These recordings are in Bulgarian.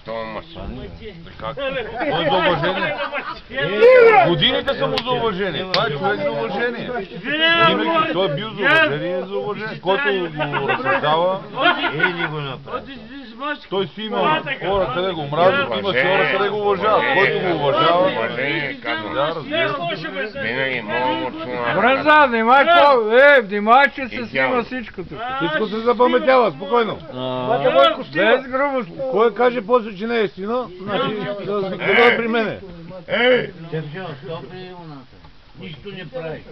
Това мъж. Как? Кой е за уважение? Годините са му за уважение. Това е човек за уважение. Той е бил за уважение и за уважение. Който го разсъждава, той си има хора, къде го мразят, има си хора, къде го уважават. Който го уважава, винаги мога да Бръза, внимай, че се снима всичко тук. Всичко се запаметява, спокойно. Без грубост. Кой каже после, че не е истина, значи да бъде при мене. Нищо не прави.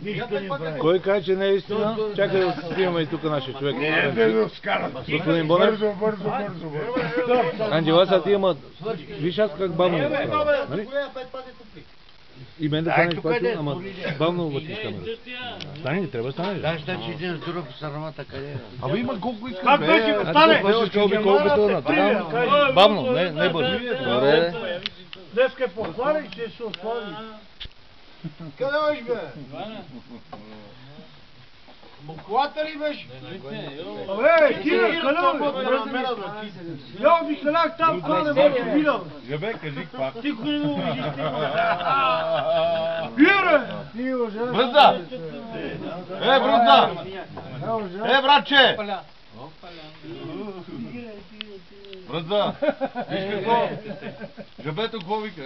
Нищо не прави. Кой каже, че не е истина? Чакай да снимаме и тук нашия човек. Господин Бонев. Анджела, сега ти има... Виж аз как бавно го правя. И мен да станеш пачо, ама бавно обачиш камера. Стани, не трябва стане. Да, ще един здоров в сармата къде е. Абе има колко искаш. Как беше го стане? Почваш колкото на там. Бавно, не бързо. Добре. Днеска е похвали, ще се отвори. Къде беше, бе? Буквата ли беше? Абе, ти къде бе? Я ми хранах там, това не може да видам. Жабе, кажи пак. Ти го не го виждаш, ти го. Бира! Бръза! Бръза! Братче! Бръза! Виж какво? Жабето какво вика?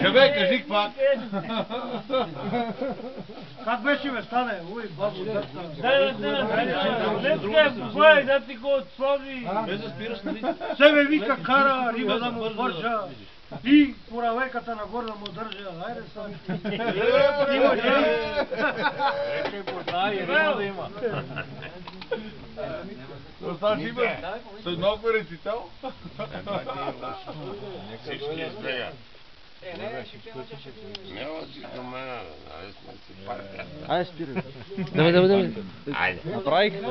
Жабе, кажи пак! Как беше ме стане? Ой, бабо, Дай, да ти го отслаби. Без да спираш, нали? Себе вика кара, риба да му вържа. И коравеката нагоре да му държа. Айде сам. Има да има. Оставаш има? С малко рецитал? Всички избегат. Няма си до мен, айде сме си партия. Айде спирай. Давай. Айде. Направих. Как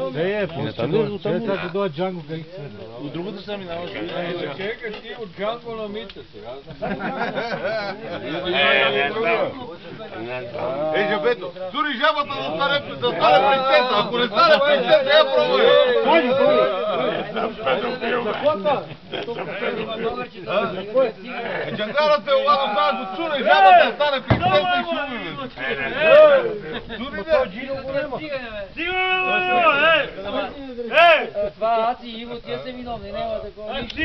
дойде Джанго, как се От другата се минава. Чекай ти от Джанго на Митя сега. Жабето, тури жабата да стане принцеса. Ако не стане принцеса, я пробвай. Джангарът е огадо става го цура и жабата да стане принцеса и шуми. Цури Това аз и Иво, тия са виновни, няма такова. Ще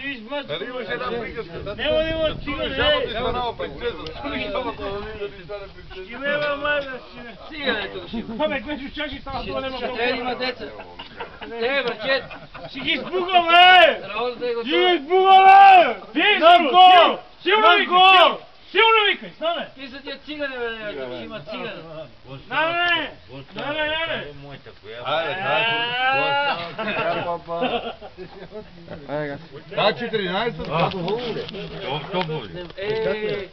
измъчи. Дали имаш една приказка? Няма да има цигане. Жабата е станала принцеса. Цури жабата да види да стане принцеса. Ще ме мамада. Цигането ще има. Абе, кметчо чаши става това няма Ще има деца. Брачет. Ще ги избугаме! Работа да го Ще ги избугаме! Нагор! Силно викай! Силно викай! Стане! Ти са тия цигане, бе, ще има цигане. Не! Айде, 14. Е,